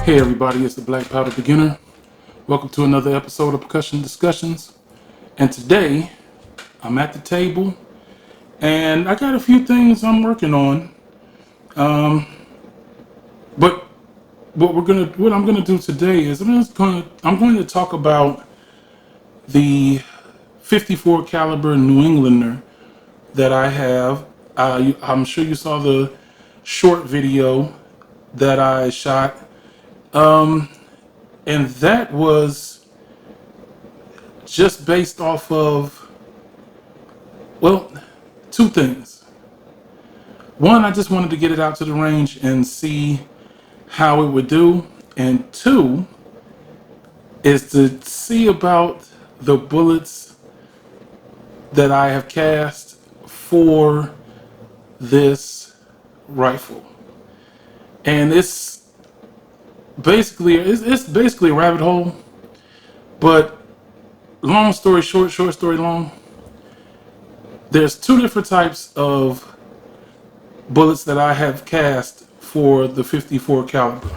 Hey everybody, it's the Black Powder Beginner. Welcome to another episode of Percussion Discussions. And today, I'm at the table, and I got a few things I'm working on. But what I'm gonna do today is I'm going to talk about the 54 caliber New Englander that I have. I'm sure you saw the short video that I shot, and that was just based off of, well, two things. One, I just wanted to get it out to the range and see how it would do. And two, is to see about the bullets that I have cast for this rifle. And it's basically a rabbit hole, but long story short, short story long, there's two different types of bullets that I have cast for the 54 caliber.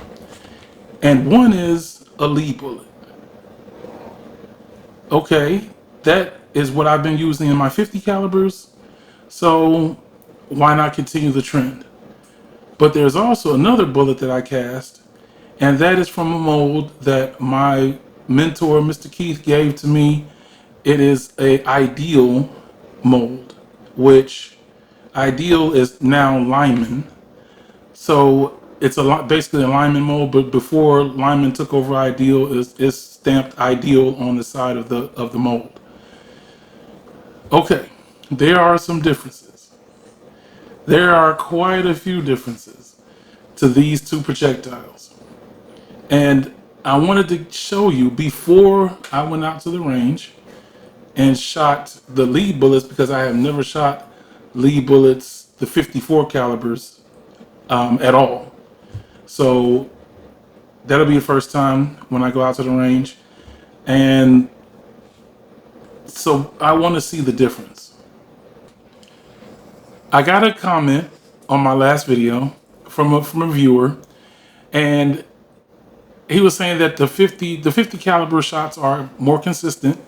And one is a lead bullet. Okay, that is what I've been using in my 50 calibers, so why not continue the trend? But there's also another bullet that I cast, and that is from a mold that my mentor, Mr. Keith, gave to me. It is a ideal mold, which ideal is now Lyman. So it's basically a Lyman mold, but before Lyman took over ideal, is stamped ideal on the side of the mold. Okay, there are some differences. There are quite a few differences to these two projectiles. And I wanted to show you before I went out to the range and shot the lead bullets, because I have never shot lead bullets, the 54 calibers, at all. So that'll be the first time when I go out to the range. And so I want to see the difference. I got a comment on my last video from a viewer, and he was saying that the 50 caliber shots are more consistent,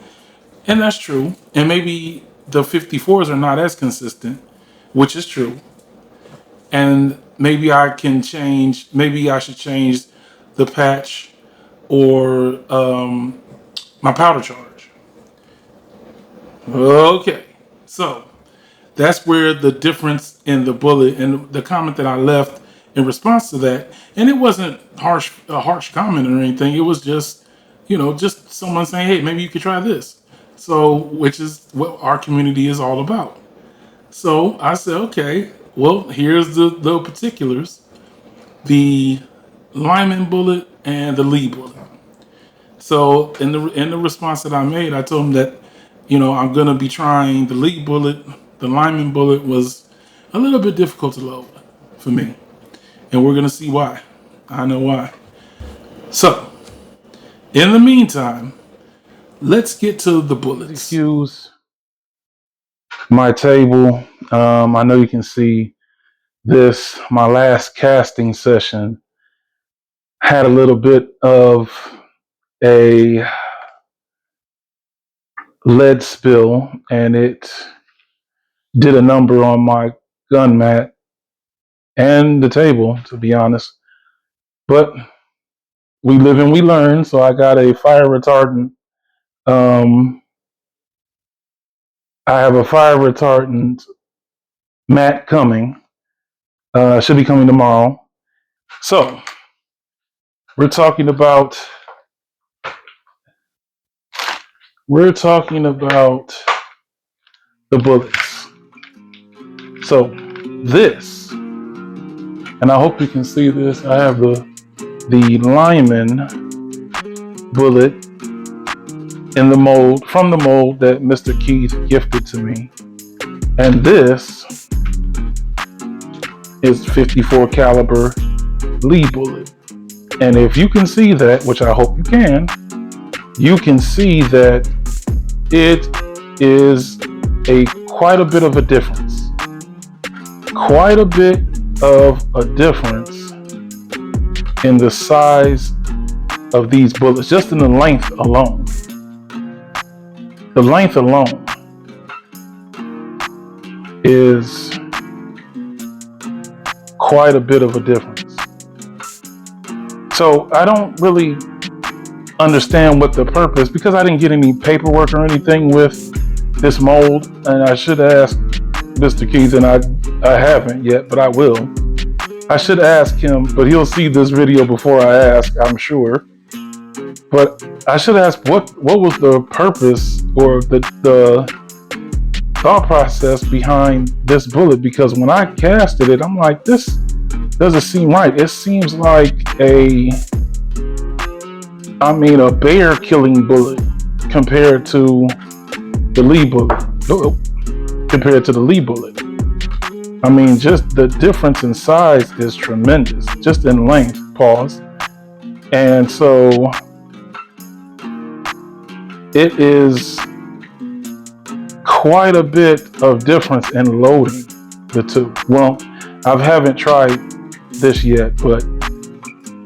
and that's true. And maybe the 54s are not as consistent, which is true. And maybe I should change the patch or my powder charge. Okay, so that's where the difference in the bullet and the comment that I left in response to that, and it wasn't a harsh comment or anything. It was just, just someone saying, hey, maybe you could try this. So, which is what our community is all about. So I said, okay, well, here's the particulars: the Lyman bullet and the Lee bullet. So in the response that I made, I told him that, I'm gonna be trying the Lee bullet. The Lyman bullet was a little bit difficult to load for me, and we're gonna see why. I know why. So in the meantime, let's get to the bullets. Excuse my table. I know you can see this. My last casting session had a little bit of a lead spill, and it did a number on my gun mat and the table, to be honest. But we live and we learn, so I got a fire retardant. I have a fire retardant mat coming. Should be coming tomorrow. So we're talking about the bullets. So this, and I hope you can see this, I have the Lyman bullet in the mold, from the mold that Mr. Keith gifted to me. And this is 54 caliber Lee bullet. And if you can see that, which I hope you can see that it is quite a bit of a difference. Quite a bit of a difference in the size of these bullets, just in the length alone. The length alone is quite a bit of a difference. So I don't really understand what the purpose, because I didn't get any paperwork or anything with this mold, and I should ask Mr. Keys, and I haven't yet, but I will. I should ask him, but he'll see this video before I ask, I'm sure. But I should ask what was the purpose or the thought process behind this bullet, because when I casted it, I'm like, this doesn't seem right. It seems like a bear killing bullet compared to the Lee bullet. Compared to the Lee bullet. I mean, just the difference in size is tremendous, just in length, pause. And so it is quite a bit of difference in loading the two. Well, I haven't tried this yet, but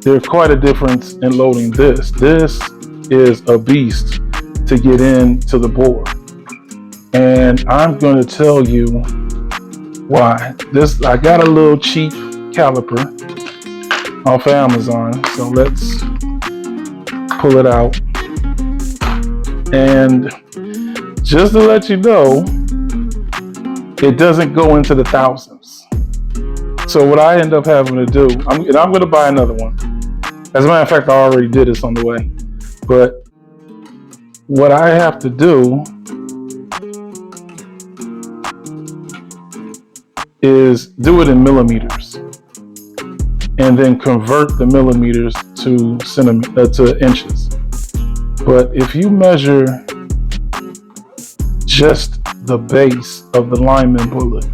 there's quite a difference in loading this. This is a beast to get into the bore. And I'm going to tell you why. I got a little cheap caliper off Amazon, so let's pull it out. And just to let you know, it doesn't go into the thousands. So what I end up having to do, I'm going to buy another one. As a matter of fact, I already did this on the way. But what I have to do is do it in millimeters, and then convert the millimeters to inches. But if you measure just the base of the lineman bullet,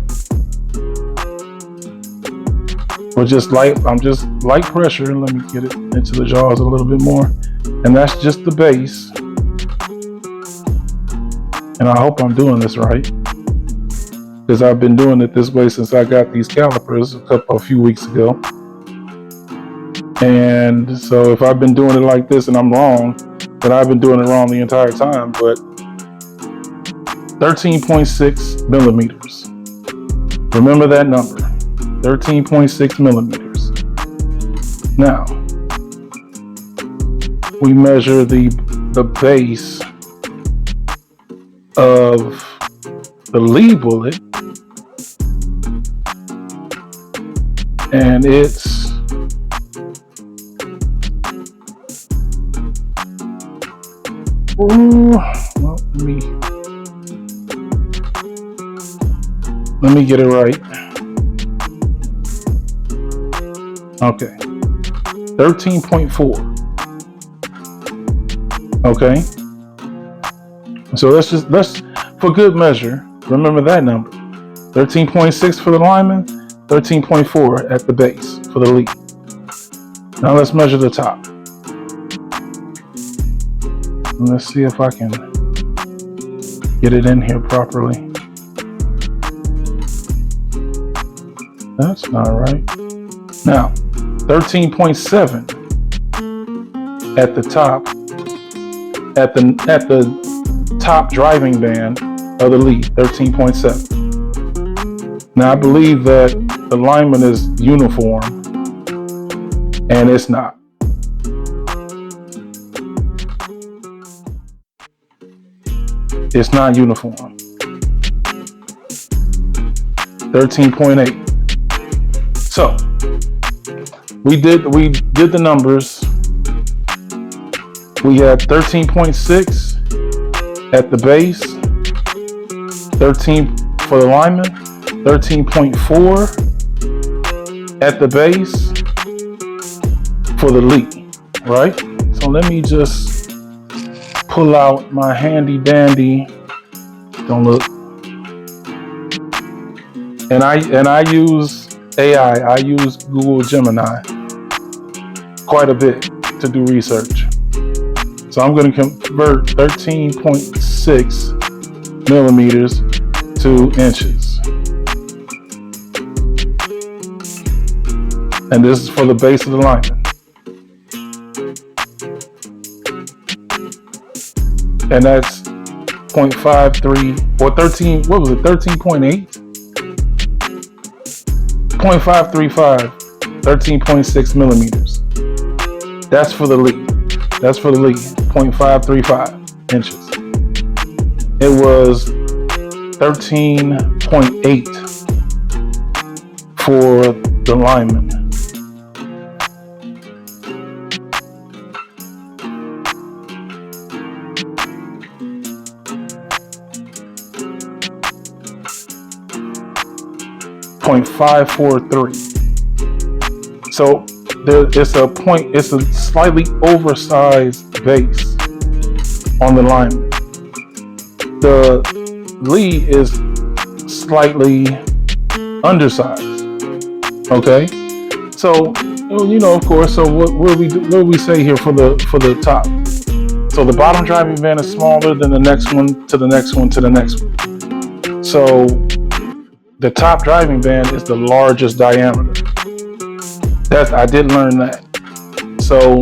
or just light pressure, let me get it into the jaws a little bit more, and that's just the base. And I hope I'm doing this right, because I've been doing it this way since I got these calipers a few weeks ago. And so if I've been doing it like this and I'm wrong, then I've been doing it wrong the entire time. But 13.6 millimeters. Remember that number, 13.6 millimeters. Now, we measure the base of the Lee bullet, and it's let me get it right. Okay, 13.4. Okay, so let's for good measure, remember that number. 13.6 for the lineman, 13.4 at the base for the Lee. Now let's measure the top. And let's see if I can get it in here properly. That's not right. Now, 13.7 at the top, at the top driving band of the Lee, 13.7. Now I believe that the lineman is uniform, and it's not. It's not uniform. 13.8. So we did the numbers. We had 13.6 at the base, 13 for the lineman, 13.4 at the base for the Lee, right? So let me just pull out my handy dandy, don't look, and I use AI, I use Google Gemini quite a bit to do research. So I'm going to convert 13.6 millimeters to inches. And this is for the base of the lineman. and that's 0.53 or 13. What was it? 13.8, 0.535, 13.6 millimeters. That's for the lead. That's for the lead. 0.535 inches. It was 13.8 for the lineman. .543. So it's a slightly oversized base on the lineman. The lead is slightly undersized. Okay, so of course. So what do we say here for the top? So the bottom driving band is smaller than the next one to the next one to the next one. So the top driving band is the largest diameter. I did learn that. So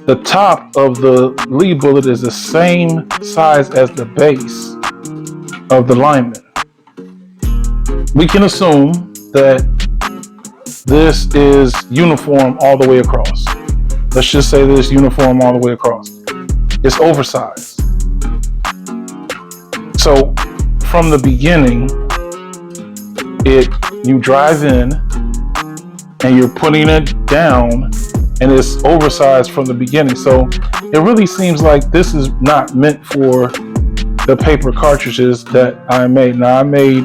the top of the lead bullet is the same size as the base of the lineman. We can assume that this is uniform all the way across. Let's just say this is uniform all the way across. It's oversized. So from the beginning, you drive in and you're putting it down, and it's oversized from the beginning. So it really seems like this is not meant for the paper cartridges that I made. Now I made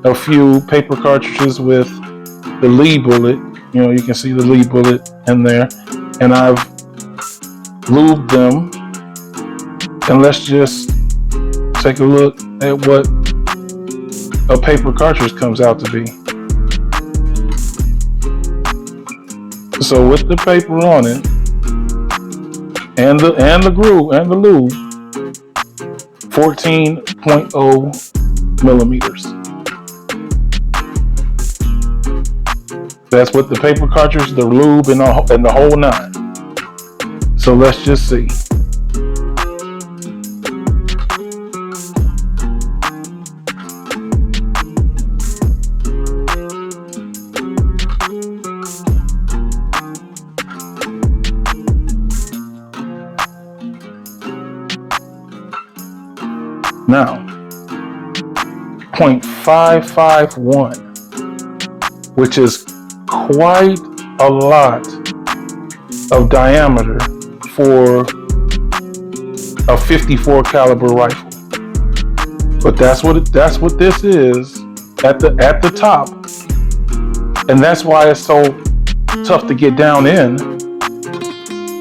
a few paper cartridges with the lead bullet. You can see the lead bullet in there, and I've lubed them. And let's just take a look at what a paper cartridge comes out to be. So with the paper on it, and the glue and the lube, 14.0 millimeters. That's what the paper cartridge, the lube, and the whole nine. So let's just see. Now, 0.551, which is quite a lot of diameter for a 54 caliber rifle. But that's what this is at the top, and that's why it's so tough to get down in.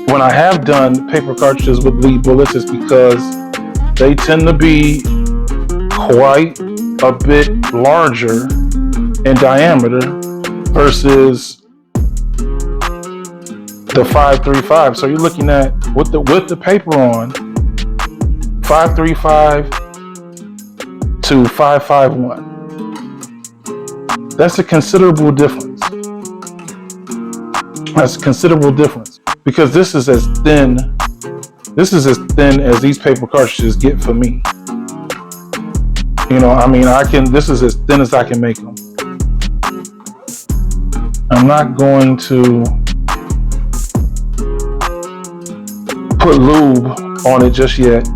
When I have done paper cartridges with lead bullets, it's because they tend to be quite a bit larger in diameter versus the 535. So you're looking at with the paper on 535 to 551. That's a considerable difference. That's a considerable difference because this is as thin as these paper cartridges get for me. This is as thin as I can make them. I'm not going to put lube on it just yet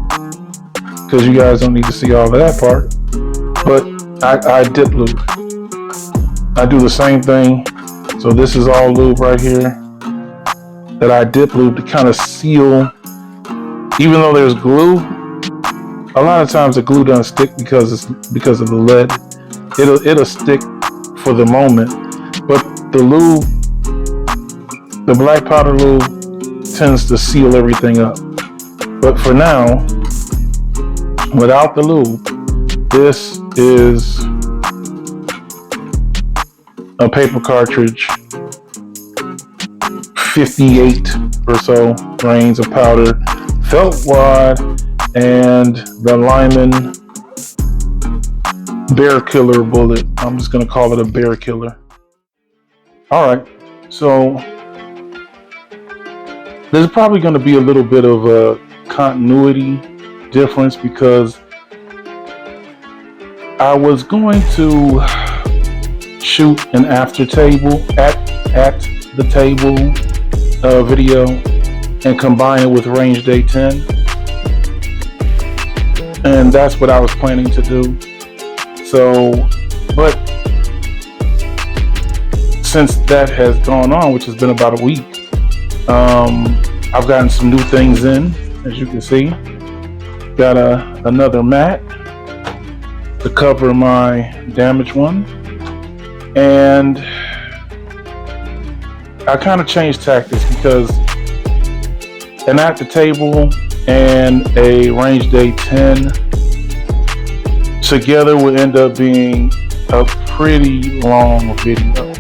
because you guys don't need to see all of that part. But I dip lube. I do the same thing. So this is all lube right here that I dip lube to kind of seal. Even though there's glue, a lot of times the glue doesn't stick because of the lead. It'll stick for the moment, but the lube, the black powder lube, tends to seal everything up. But for now, without the lube, this is a paper cartridge, 58 or so grains of powder, felt wad, and the Lyman bear killer bullet. I'm just going to call it a bear killer. All right, so there's probably going to be a little bit of a continuity difference because I was going to shoot an after table at the table video and combine it with range day 10, and that's what I was planning to do. So, but since that has gone on, which has been about a week, I've gotten some new things in, as you can see. Got another mat to cover my damaged one, and I kind of changed tactics because an at the table and a range day 10 together would end up being a pretty long video.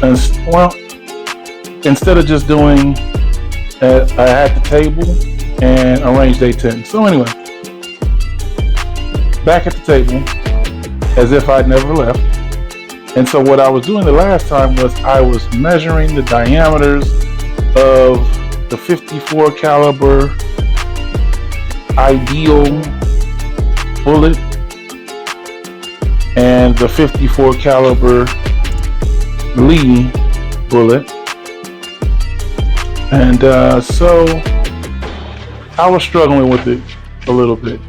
And well, instead of just doing at the table and a range day 10. So anyway, back at the table as if I'd never left. And so what I was doing the last time was I was measuring the diameters of the 54 caliber ideal bullet and the 54 caliber Lee bullet. And so I was struggling with it a little bit.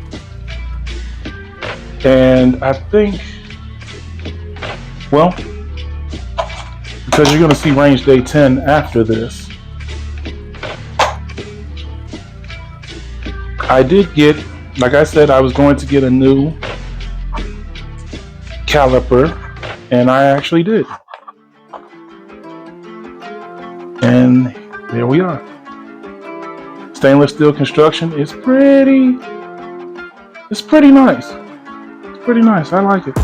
And I think, well, because you're going to see range day 10 after this, I did get, like I said, I was going to get a new caliper, and I actually did. And there we are. Stainless steel construction is pretty nice. It's pretty nice. I like it.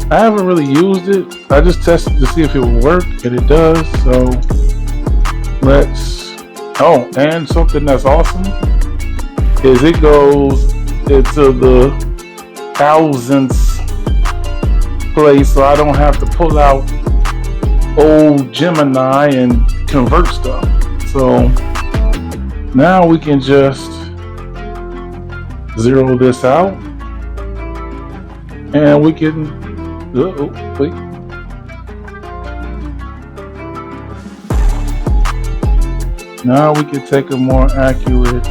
I haven't really used it. I just tested to see if it would work, and it does. So oh, and something that's awesome is it goes into the thousandths place, so I don't have to pull out old Gemini and convert stuff. So now we can just zero this out, and we can wait. Now we can take a more accurate,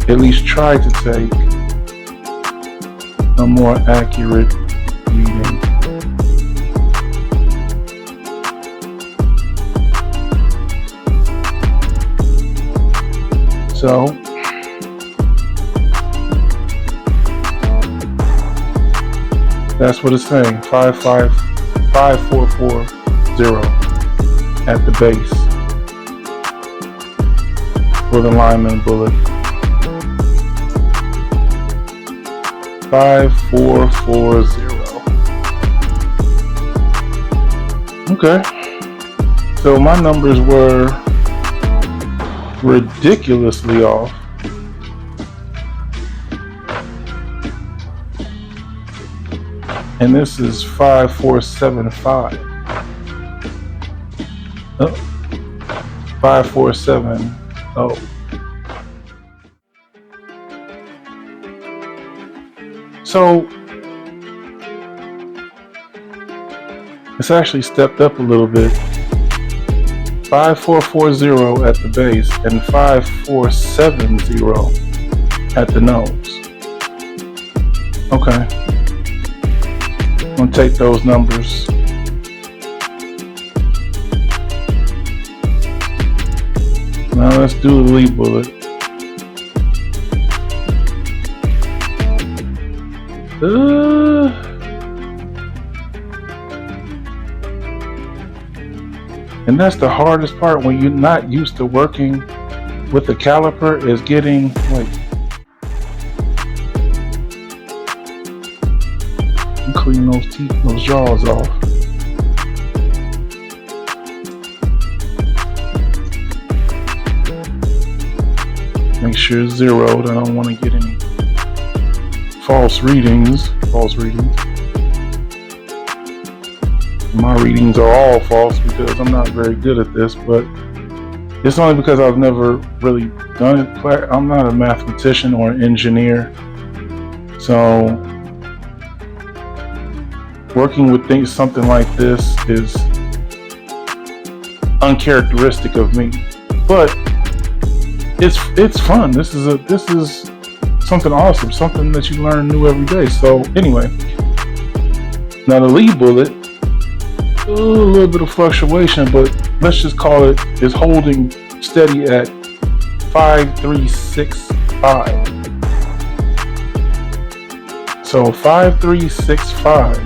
at least try to take a more accurate reading. So that's what it's saying, 55440 at the base for the lineman bullet. 5440. Okay, so my numbers were ridiculously off. And this is 5475. 5470. So it's actually stepped up a little bit. 5440 at the base and 5470 at the nose. Okay. I'm gonna take those numbers. Now let's do the lead bullet. And that's the hardest part when you're not used to working with the caliper, is getting clean those teeth, those jaws off. Make sure it's zeroed. I don't want to get any false readings. My readings are all false because I'm not very good at this, but It's only because I've never really done it. I'm not a mathematician or an engineer, so working with things something like this is uncharacteristic of me. But it's fun. This is something awesome, something that you learn new every day. So anyway, now the lead bullet, a little bit of fluctuation, but let's just call it is holding steady at 5365. So 5365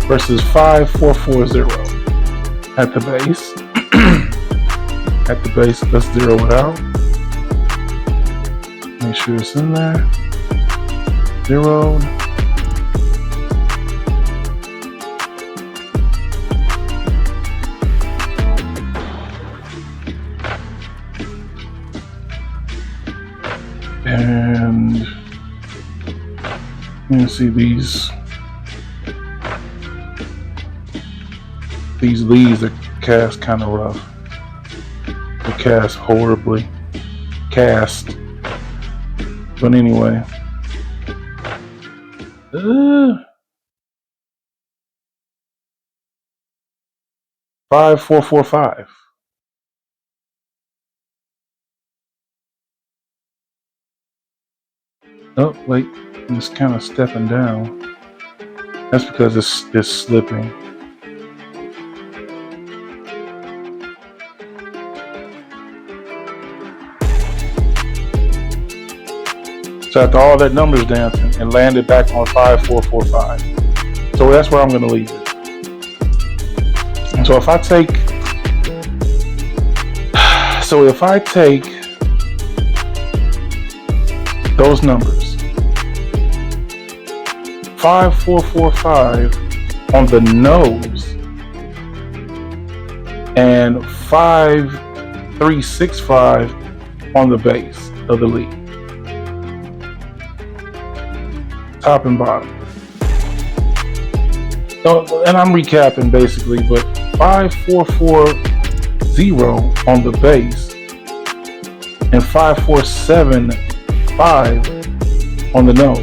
versus 5440 at the base. At the base, let's zero it out. Make sure it's in there. Zeroed. And you can see these leaves are cast kind of rough. They're cast horribly. Cast. But anyway. 5445. Oh, wait, it's kind of stepping down. That's because it's slipping. So after all that numbers dancing, it landed back on 5445. So that's where I'm going to leave it. And so if I take those numbers, 5445 on the nose and 5365 on the base of the lead, top and bottom. And I'm recapping basically, but 5440 on the base and 5475 on the nose.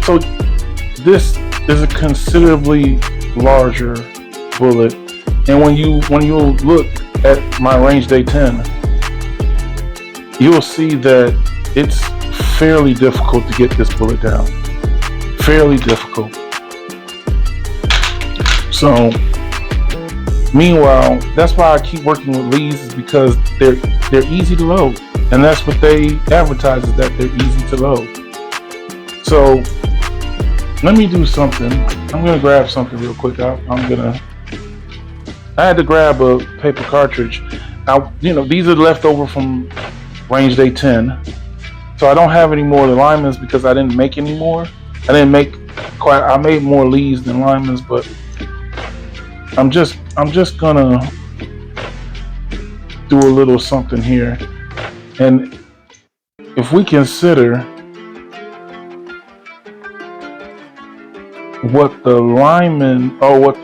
So this is a considerably larger bullet, and when you look at my range day 10, you'll see that it's fairly difficult to get this bullet down. Fairly difficult. So meanwhile, that's why I keep working with leads, is because they're easy to load, and that's what they advertise, is that they're easy to load. So let me do something. I'm gonna grab something real quick. I had to grab a paper cartridge. Now, these are leftover from range day 10, so I don't have any more alignments because I didn't make any more. I made more leads than alignments, but I'm just gonna do a little something here. And if we consider what the lineman, or what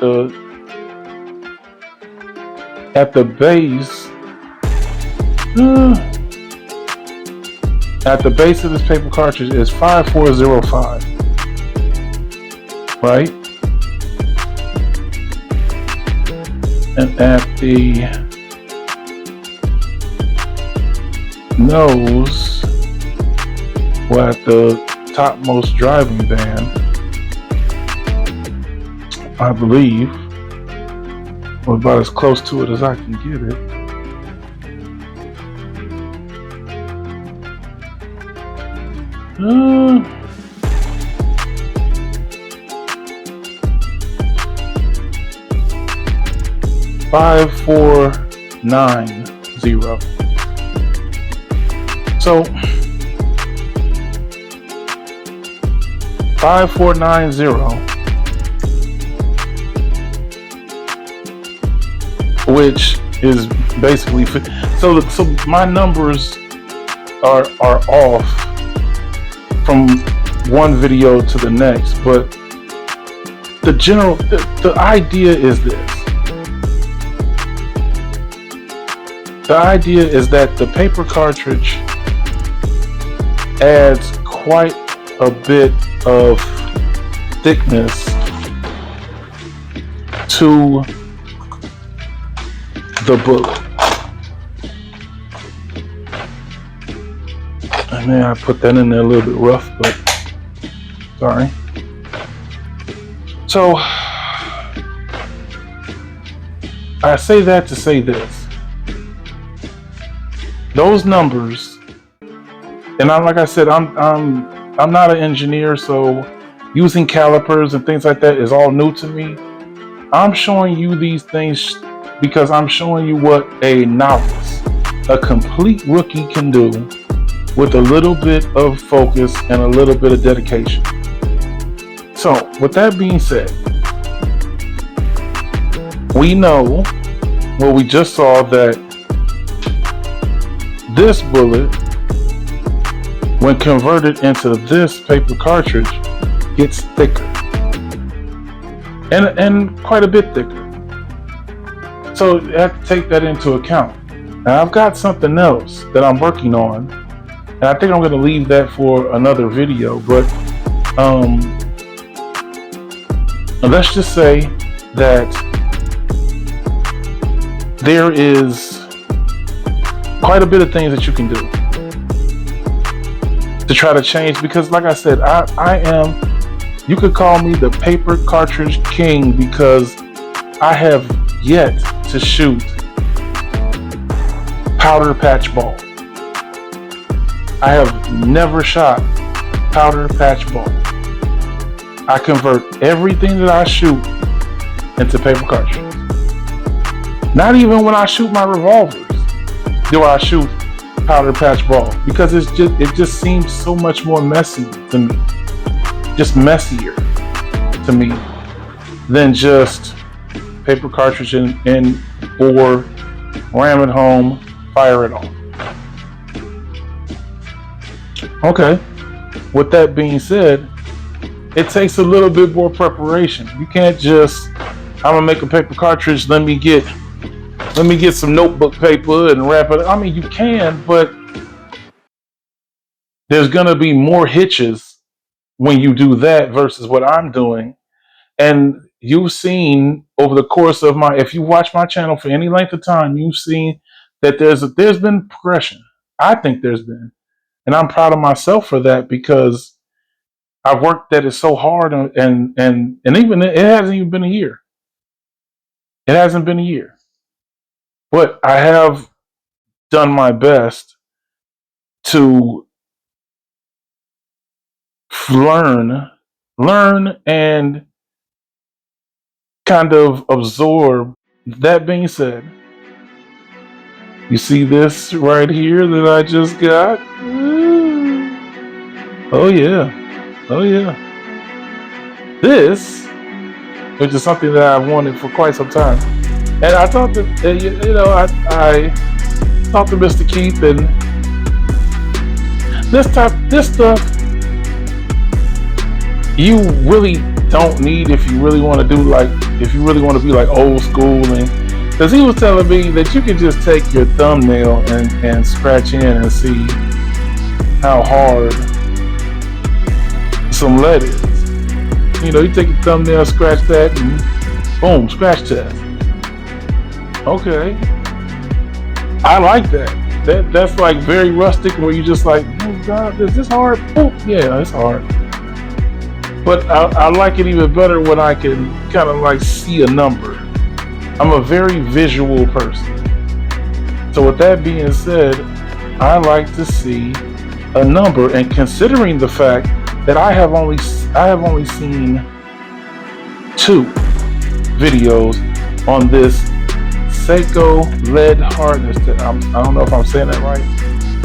at the base of this paper cartridge is 5405, right? And at the nose, or at the topmost driving band, I believe, or about as close to it as I can get it. 5490. So 5490, which is basically so my numbers are off from one video to the next, but the idea is this. The idea is that the paper cartridge adds quite a bit of thickness to the bullet. And then I put that in there a little bit rough, but sorry. So I say that to say this. Those numbers, and like I said, I'm not an engineer, so using calipers and things like that is all new to me. I'm showing you these things because I'm showing you what a novice, a complete rookie can do with a little bit of focus and a little bit of dedication. So, with that being said, we know, well, we just saw that this bullet, when converted into this paper cartridge, gets thicker. And quite a bit thicker. So you have to take that into account. Now I've got something else that I'm working on, and I think I'm going to leave that for another video, but let's just say that there is quite a bit of things that you can do to try to change, because like I said, I am, you could call me the paper cartridge king, because I have yet to shoot powder patch ball. I have never shot powder patch ball. I convert everything that I shoot into paper cartridges. Not even when I shoot my revolvers do I shoot powder patch ball, because it just seems so much more messy to me. Just messier to me than just paper cartridge and or ram it home, fire it off. Okay, with that being said, it takes a little bit more preparation. You can't just, I'm gonna make a paper cartridge, let me get some notebook paper and wrap it. I mean, you can, but there's gonna be more hitches when you do that versus what I'm doing. And you've seen over the course of if you watch my channel for any length of time, you've seen that there's been progression. I think there's been, and I'm proud of myself for that, because I've worked at it so hard, and even it hasn't even been a year. It hasn't been a year, but I have done my best to learn and kind of absorb. That being said, you see this right here that I just got? Oh yeah. This, which is something that I've wanted for quite some time, and I thought that I talked to Mr. Keith, and this stuff you really don't need if you really want to be like old school. And because he was telling me that you can just take your thumbnail and scratch in and see how hard some lead is. You take your thumbnail, scratch that, and boom, scratch test. Okay, I like that. That's like very rustic, where you just like, oh God, is this hard? Oh yeah, it's hard. But I like it even better when I can kind of like see a number. I'm a very visual person. So with that being said, I like to see a number, and considering the fact that I have only seen 2 videos on this Seiko lead hardness test. I don't know if I'm saying that right.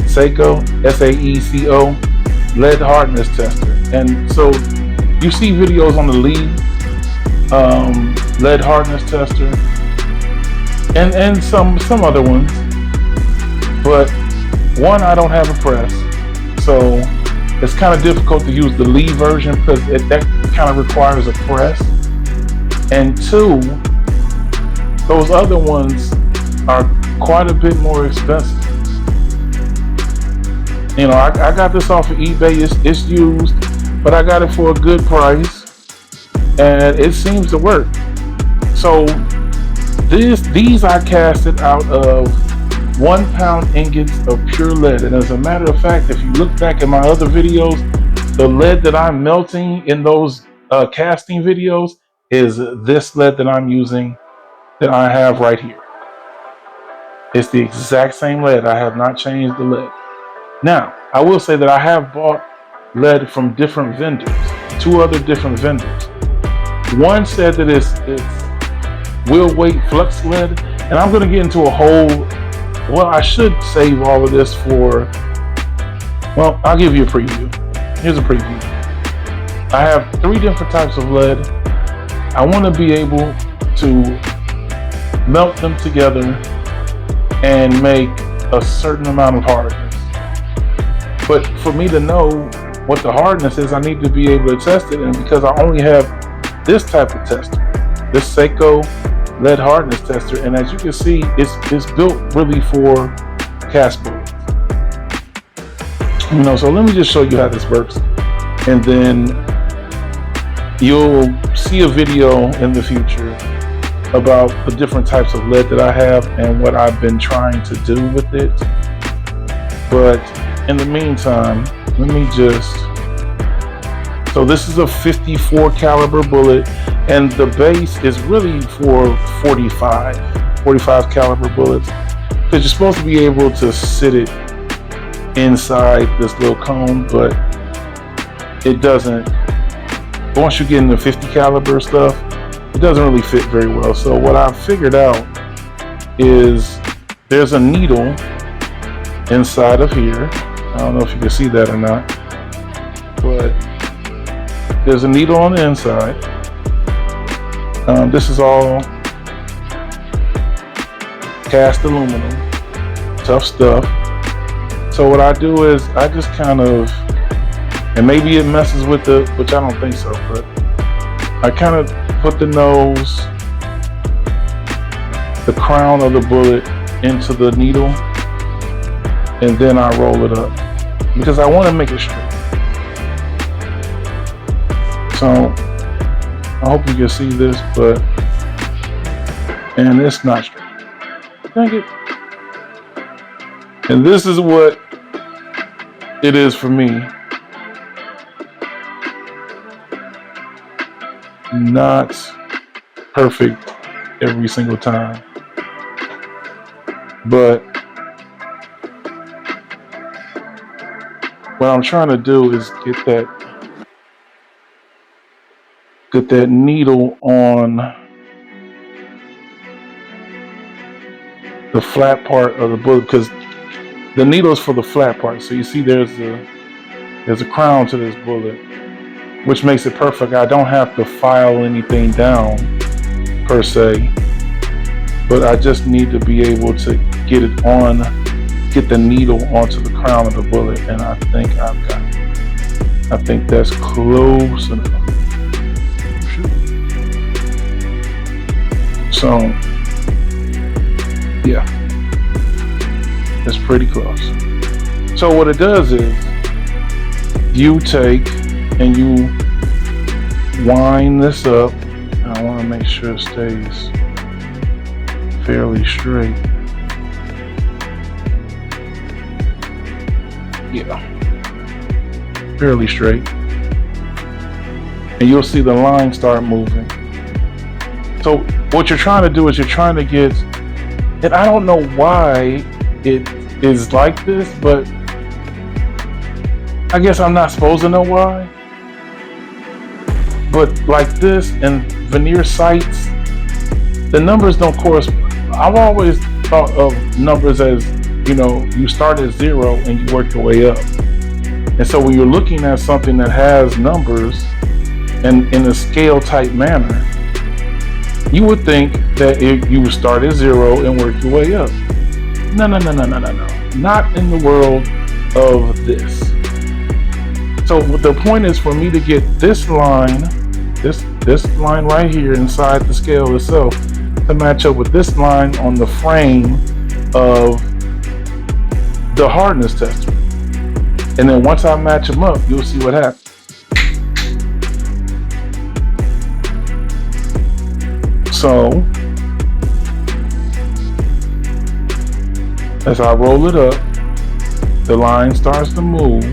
Seiko, SAECO, lead hardness tester. And so you see videos on the lead hardness tester, and some other ones, but one, I don't have a press, so it's kind of difficult to use the Lee version, because that kind of requires a press. And 2, those other ones are quite a bit more expensive. You know, I got this off of eBay. It's used, but I got it for a good price, and it seems to work. So these I casted out of 1 pound ingots of pure lead. And as a matter of fact, if you look back at my other videos, the lead that I'm melting in those casting videos is this lead that I'm using, that I have right here. It's the exact same lead. I have not changed the lead. Now, I will say that I have bought lead from different vendors, 2 other different vendors. One said that it's will weight flux lead, and I'm going to get into a whole, well, I should save all of this for, well, I'll give you a preview. Here's a preview. I have 3 different types of lead. I want to be able to melt them together and make a certain amount of hardness. But for me to know what the hardness is, I need to be able to test it. And because I only have this type of tester, this Seiko lead hardness tester, and as you can see, it's built really for cast bullets. You know, so let me just show you how this works, and then you'll see a video in the future about the different types of lead that I have and what I've been trying to do with it. But in the meantime, let me just, so this is a 54 caliber bullet, and the base is really for 45 caliber bullets, because you're supposed to be able to sit it inside this little cone, but it doesn't. Once you get into 50 caliber stuff, it doesn't really fit very well. So what I've figured out is there's a needle inside of here. I don't know if you can see that or not, but there's a needle on the inside. This is all cast aluminum, tough stuff. So what I do is I just kind of, and maybe it messes with the, which I don't think so, but I kind of put the nose, the crown of the bullet into the needle, and then I roll it up because I want to make it straight. So I hope you can see this, but, and it's not straight. Dang it. And this is what it is for me. Not perfect every single time, but what I'm trying to do is get that needle on the flat part of the bullet, because the needle is for the flat part. So you see there's a crown to this bullet, which makes it perfect. I don't have to file anything down per se, but I just need to be able to get the needle onto the crown of the bullet, and I think I've got it. I think that's close enough. So yeah, it's pretty close. So what it does is you take and you wind this up. I want to make sure it stays fairly straight. Yeah, fairly straight. And you'll see the line start moving. So what you're trying to do is you're trying to get, and I don't know why it is like this, but I guess I'm not supposed to know why. But like this and veneer sights, the numbers don't correspond. I've always thought of numbers as, you know, you start at 0 and you work your way up. And so when you're looking at something that has numbers and in a scale type manner, you would think that you would start at 0 and work your way up. No. Not in the world of this. So the point is for me to get this line, this line right here inside the scale itself, to match up with this line on the frame of the hardness tester. And then once I match them up, you'll see what happens. So as I roll it up, the line starts to move,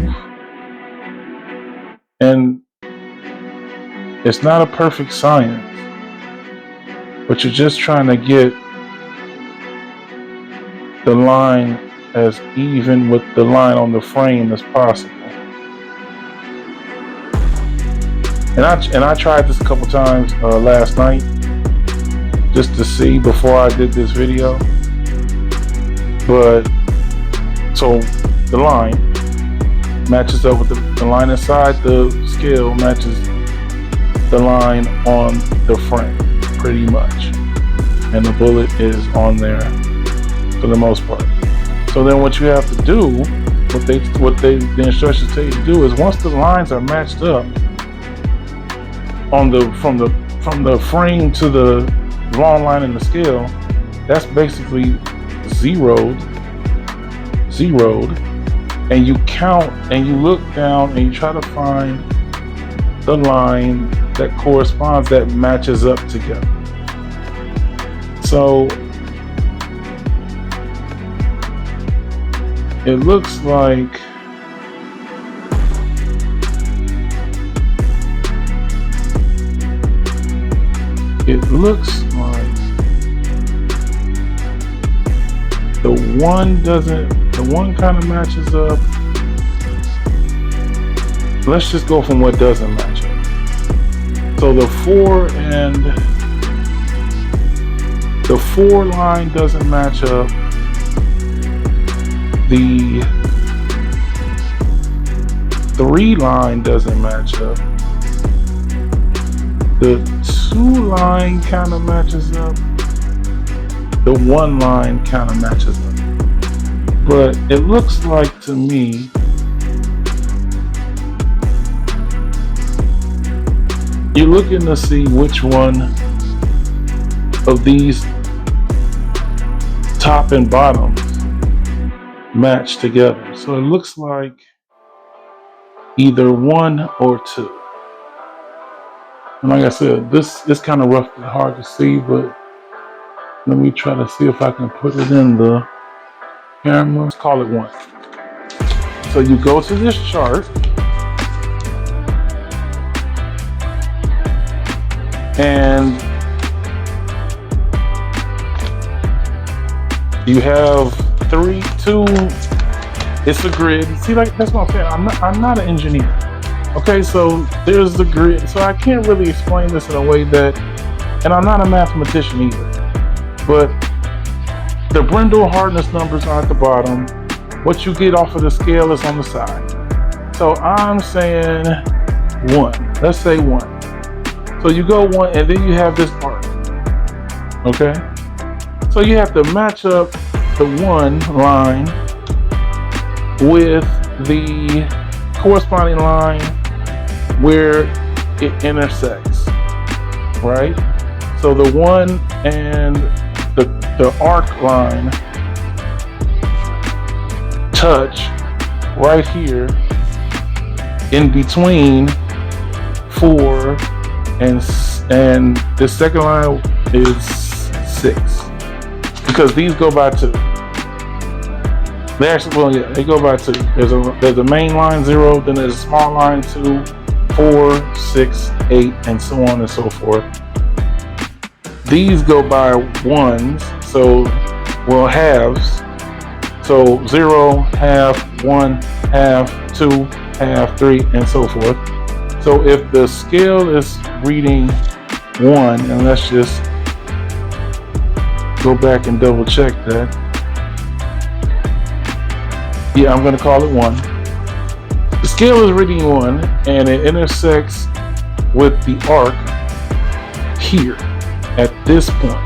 and it's not a perfect science, but you're just trying to get the line as even with the line on the frame as possible. And I tried this a couple times last night just to see before I did this video. But so the line matches up with the line inside the scale matches the line on the frame pretty much, and the bullet is on there for the most part. So then what you have to do, the instructions tell you to do, is once the lines are matched up on from the frame to the long line in the scale, that's basically zeroed, and you count and you look down and you try to find the line that corresponds, that matches up together. So it looks like the one kind of matches up. Let's just go from what doesn't match up. So the 4 line doesn't match up. The 3 line doesn't match up. The 2 line kind of matches up. The 1 line kind of matches up. But it looks like to me you're looking to see which one of these top and bottoms match together. So it looks like either 1 or 2. And like I said, this is kind of rough and hard to see, but let me try to see if I can put it in the camera. Let's call it 1. So you go to this chart and you have 3, 2. It's a grid. See, like, that's what I'm saying. I'm not an engineer. Okay, so there's the grid. So I can't really explain this in a way that, and I'm not a mathematician either. But the Brindle hardness numbers are at the bottom. What you get off of the scale is on the side. So I'm saying 1. Let's say 1. So you go 1, and then you have this arc. Okay? So you have to match up the 1 line with the corresponding line where it intersects, right? So the 1 and the arc line touch right here in between 4 and the second line is 6, because these go by 2. They actually, well, yeah, they go by 2. There's a main line 0, then there's a small line 2, 4, 6, 8, and so on and so forth. These go by 1s, so, well, halves. So 0, half, 1, half, 2, half, 3, and so forth. So if the scale is reading 1, and let's just go back and double check that. Yeah, I'm going to call it 1. The scale is reading 1, and it intersects with the arc here at this point.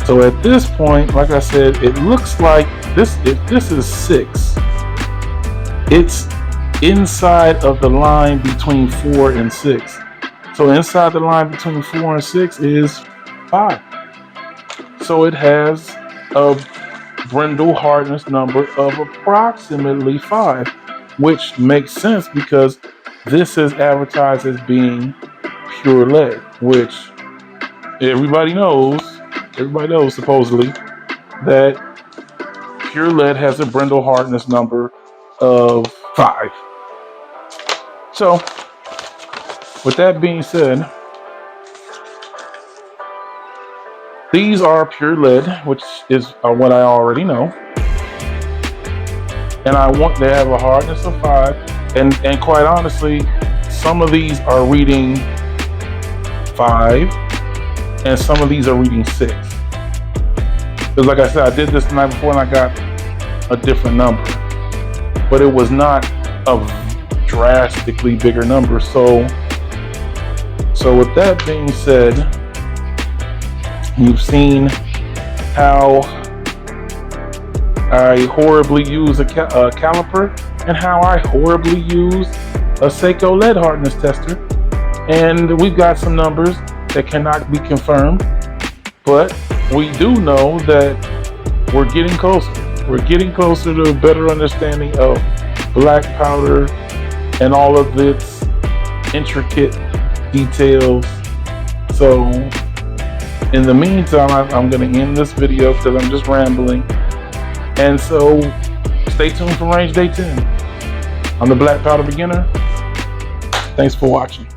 So at this point, like I said, it looks like this. If this is 6, it's inside of the line between 4 and 6. So inside the line between 4 and 6 is 5. So it has a Brindle hardness number of approximately 5, which makes sense because this is advertised as being pure lead, which everybody knows, everybody knows supposedly that pure lead has a Brindle hardness number of 5. So, with that being said, these are pure lead, which is what I already know. And I want to have a hardness of 5. And quite honestly, some of these are reading 5, and some of these are reading 6. Because like I said, I did this the night before and I got a different number. But it was not a drastically bigger number. So with that being said, you've seen how I horribly use a caliper and how I horribly use a Seiko lead hardness tester. And we've got some numbers that cannot be confirmed, but we do know that we're getting closer. We're getting closer to a better understanding of black powder and all of its intricate details. So in the meantime, I'm going to end this video because I'm just rambling. And so stay tuned for Range Day 10. I'm the Black Powder Beginner. Thanks for watching.